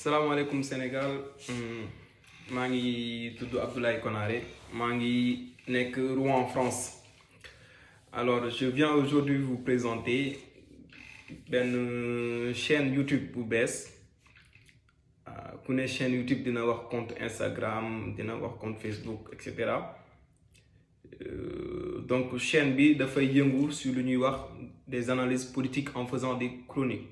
Salaamaaleykum Sénégal. maa ngi tudd Abdoulaye Konaré maa ngi nekk Rouen France. Alors je viens aujourd'hui vous présenter benn chaîne YouTube bu bees. Ku ne chaîne YouTube dina wax compte Instagram dina wax compte Facebook etc. Donc chaîne bi dafay yëngu sur lu ñuy wax des analyses politiques en faisant des chroniques.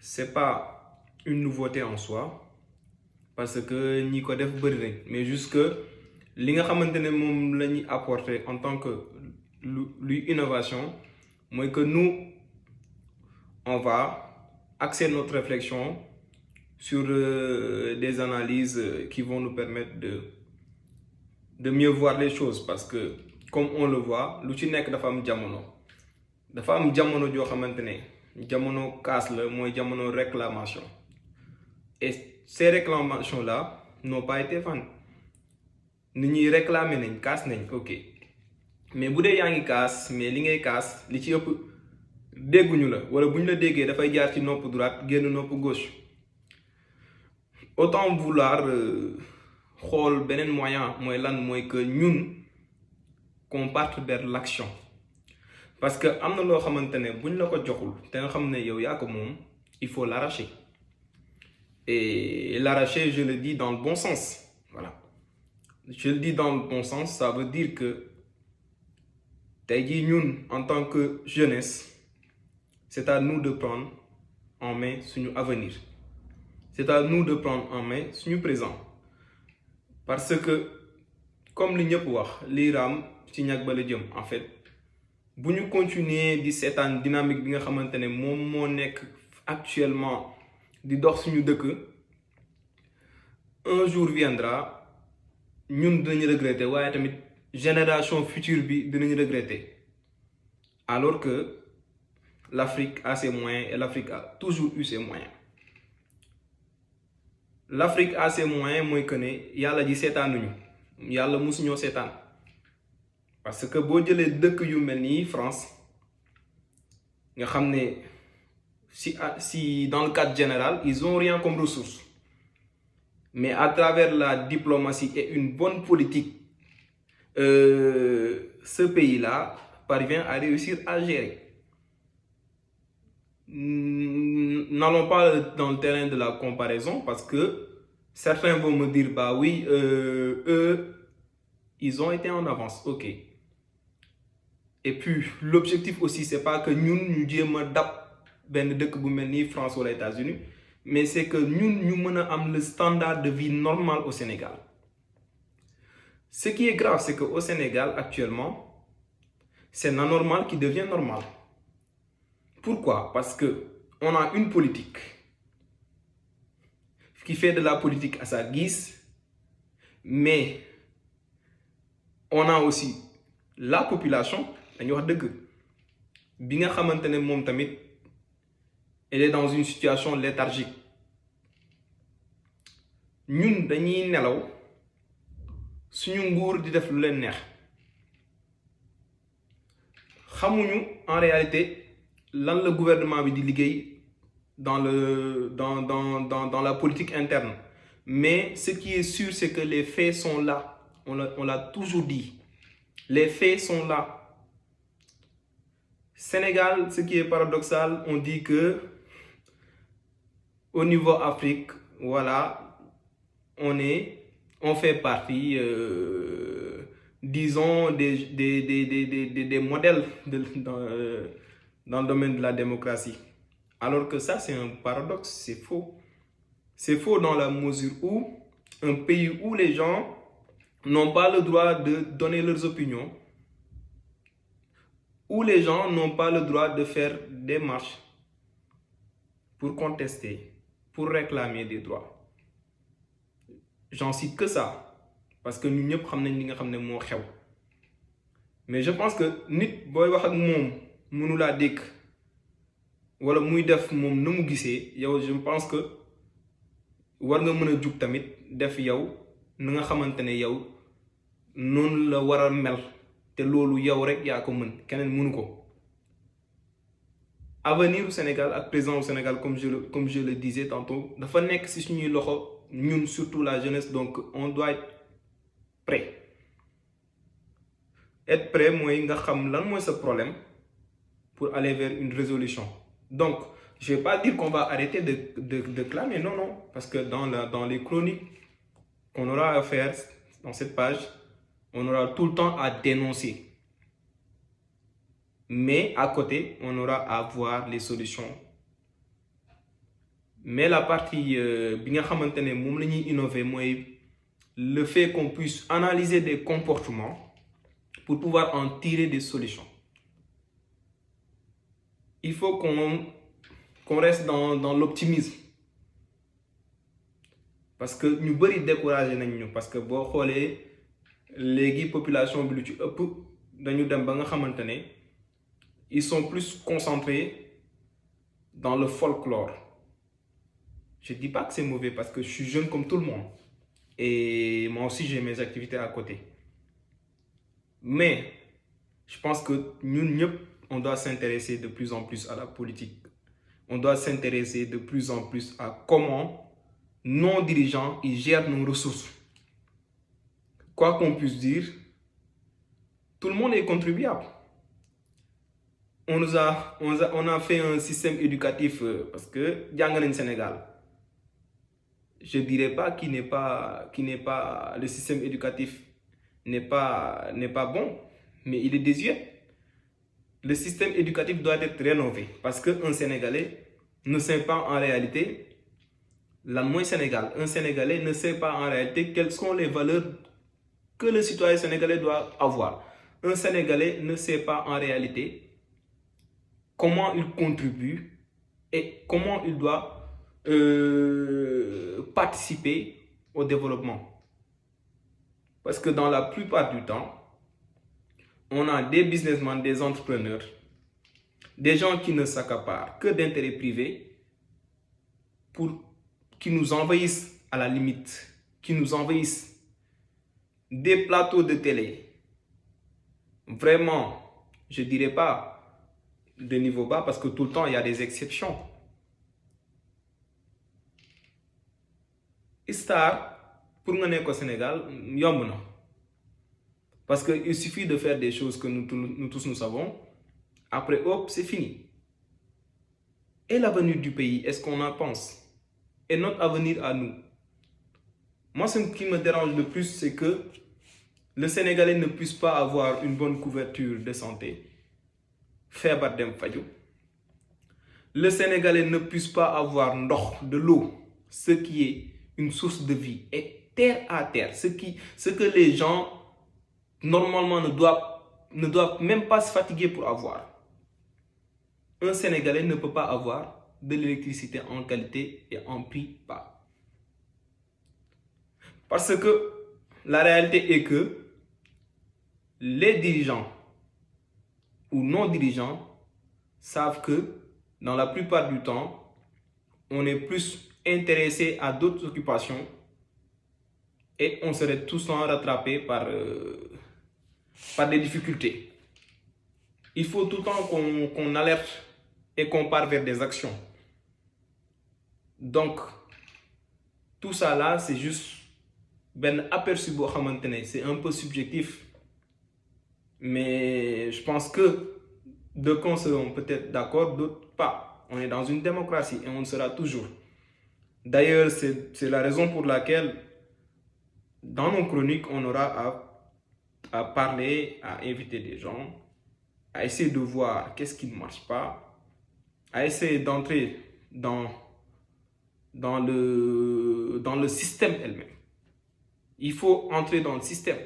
C'est pas une nouveauté en soi parce que ñi ko def bëri nañ mais juste que li nga xamante ne moom la ñuy apporter en tant que luy innovation mooy que nous on va axer notre réflexion sur des analyses qui vont nous permettre de mieux voir les choses parce que comme on le voit lu ci nekk dafa am jamono joo xamante ne jamono casse la mooy jamono réclamation et ces réclamations là n'ont pas été vaines nit ñuy réclamer nañ casse nañ ok mais bu dee yaa ngi casse mais li ngay casse li ci ëpp dégguñu la wala bu ñu la déggee dafay jaar ci nopp droite génn nopp gauche autant vouloir xool beneen moyen mooy lan mooy que ñun qu'on parte vers l'action. Parce que am na loo xamante ne buñ la ko joxul te nga xam ne yow yaa ko moom il faut l'arracher et l'arracher je le dis dans le bon sens voilà je le dis dans le bon sens ça veut dire que tey jii ñun en tant que jeunesse c'est à nous de prendre en main suñu avenir c'est à nous de prendre en main suñu présent parce que comme li ñëpp wax lii raam ci ñag ba la jëm en fait bu ñu continuer di seetaan dynamique bi nga xamante ne moom moo nekk actuellement di dox suñu dëkk un jour viendra ñun dinañu regretter waaye tamit génération future bi dinañu regretter alors que l'Afrique a ses moyens et l'Afrique a toujours eu ses moyens l'Afrique a ses moyens mooy que ne yàlla ji seetaanuñu yàlla musuñoo seetaan parce que boo jëlee dëkk yu mel nii France nga xam ne si dans le cadre général ils ont rien comme ressource mais à travers la diplomatie et une bonne politique ce pays-là parvient à réussir à gérer. N'allons pas dans le terrain de la comparaison parce que certains vont me dire bah oui eux ils ont été en avance ok. Et puis l'objectif aussi c'est pas que ñun ñu jéem a dab benn dëkk bu mel ni France wala États-Unis mais c'est que ñun ñu mën a am le standard de vie normal au Sénégal. Ce qui est grave c'est que au Sénégal actuellement c'est l'anormal qui devient normal. Pourquoi? Parce que on a une politique qui fait de la politique à sa guise mais on a aussi la population dañuy wax dëgg bi nga xamante ne moom tamit elle est dans une situation léthargique ñun dañuy nelaw suñu nguur di def lu leen neex xamuñu en réalité lan la gouvernement bi di liggéey dans la politique interne mais ce qui est sûr c'est que les faits sont là on l'a toujours dit les faits sont là. Sénégal, ce qui est paradoxal, on dit que au niveau Afrique, voilà, on fait partie, disons, des modèles dans le domaine de la démocratie. Alors que ça, c'est un paradoxe, c'est faux. C'est faux dans la mesure où un pays où les gens n'ont pas le droit de donner leurs opinions, où les gens n'ont pas le droit de faire des marches pour contester, pour réclamer des droits. J'en cite que ça, parce que nous ñëpp xam nañ li nga xam ne moo xew. Mais je pense que nit booy wax ak moom mënu laa dégg wala muy def moom na mu gisee yow je pense que war nga mën a jug tamit def yow na nga xamante ne yow noonu la war a mel te loolu yow rek yaa ko mën keneen mënu ko avenir au Sénégal ak présent au Sénégal comme je le disais tantôt dafa nekk ci suñuy loxo ñun surtout la jeunesse donc on doit être prêt. Être prêt mooy nga xam lan mooy sa problème pour aller vers une résolution. Donc je vais pas dire qu'on va arrêter de clamer, non, parce que dans les chroniques qu'on aura à faire dans cette page, on aura tout le temps à dénoncer. Mais à côté, on aura à voir les solutions. Mais la partie bi nga xamante ne moom la ñuy innover mooy le fait qu'on puisse analyser des comportements pour pouvoir en tirer des solutions. Il faut qu'on reste dans l'optimisme. Parce que ñu bëri découragé nañ ñu parce que boo xoolee léegi population bi lu ci ëpp dañu dem ba nga xamante ne ils sont plus concentrés dans le folklore. Je dis pas que c'est mauvais parce que je suis jeune comme tout le monde et moi aussi j'ai mes activités à côté. Mais je pense que ñun ñëpp on doit s'intéresser de plus en plus à la politique. On doit s'intéresser de plus en plus à comment nos dirigeants ils gèrent nos ressources. Quoi qu'on puisse dire, tout le monde est contribuable. On a fait un système éducatif parce que jàng nañ Sénégal. Je dirais pas qu'il n'est pas le système éducatif n'est pas bon, mais il est désuet. Le système éducatif doit être rénové parce que un Sénégalais ne sait pas en réalité lan mooy Sénégal. Un Sénégalais ne sait pas en réalité quelles sont les valeurs que le citoyen sénégalais doit avoir. Un Sénégalais ne sait pas en réalité comment il contribue et comment il doit participer au développement. Parce que dans la plupart du temps, on a des businessmen, des entrepreneurs, des gens qui ne s'accaparent que d'intérêts privés qui nous envahissent à la limite, qui nous envahissent des plateaux de télé. Vraiment, je dirais pas de niveau bas parce que tout le temps il y a des exceptions. Star pour nga nekk au Sénégal yomb na parce que il suffit de faire des choses que nous tous nous savons après hop c'est fini. Et l'avenir du pays, est-ce qu'on en pense? Et notre avenir à nous? Moi, ce qui me dérange le plus, c'est que le Sénégalais ne puisse pas avoir une bonne couverture de santé. Feebar dem faju. Le Sénégalais ne puisse pas avoir ndox, de l'eau, ce qui est une source de vie, et terre à terre, ce que les gens normalement ne doivent même pas se fatiguer pour avoir. Un Sénégalais ne peut pas avoir de l'électricité en qualité et en prix bas. Parce que la réalité est que les dirigeants ou non-dirigeants savent que dans la plupart du temps, on est plus intéressé à d'autres occupations et on serait tous rattrapés par des difficultés. Il faut tout le temps qu'on alerte et qu'on part vers des actions. Donc, tout ça là, c'est juste ben aperçu, c'est un peu subjectif. Mais je pense que d'aucuns seront peut-être d'accord, d'autres pas. On est dans une démocratie et on le sera toujours. D'ailleurs, c'est la raison pour laquelle dans nos chroniques, on aura à parler, à inviter des gens, à essayer de voir qu'est-ce qui ne marche pas, à essayer d'entrer dans le système elle-même. Il faut entrer dans le système.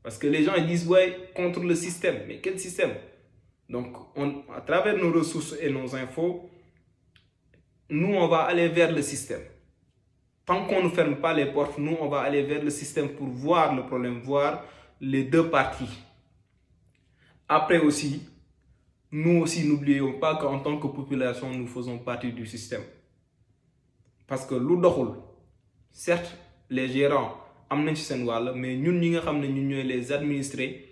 Parce que les gens ils disent, ouais, contre le système. Mais quel système? Donc, à travers nos ressources et nos infos, nous, on va aller vers le système. Tant qu'on ne ferme pas les portes, nous, on va aller vers le système pour voir le problème, voir les deux parties. Après aussi, nous aussi, n'oublions pas qu'en tant que population, nous faisons partie du système. Parce que certes, les gérants, mais nous, les administrés,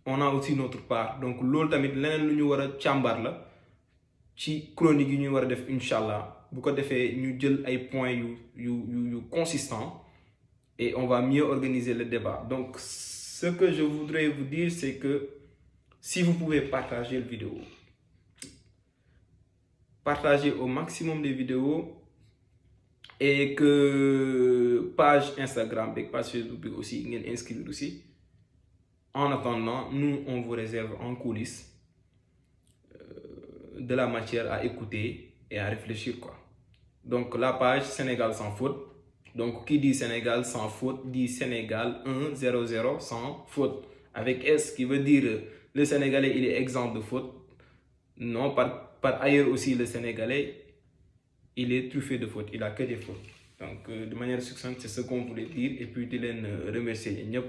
on a aussi notre part. Donc, l'autre tamit leneen lu ñu wara càmbar la ci chronique yi ñu war a def incha allah bu ko defee ñu jël ay points yu consistant et on va mieux organiser le débat. Donc ce que je voudrais vous dire, c'est que si vous pouvez partager la vidéo, partagez au maximum les vidéos, et que page Instagram et page Facebook aussi ngeen inscrire aussi. En attendant, nous on vous réserve en coulisses de la matière à écouter et à réfléchir quoi. Donc la page Sénégal sans faute. Donc qui dit Sénégal sans faute dit Sénégal 1-0-0 sans faute avec S, qui veut dire le Sénégalais il est exempt de faute. Non, par ailleurs aussi le Sénégalais il est truffé de fautes, il a que des fautes. Donc de manière succincte c'est ce qu'on voulait dire, et puis di leen remercier ñëpp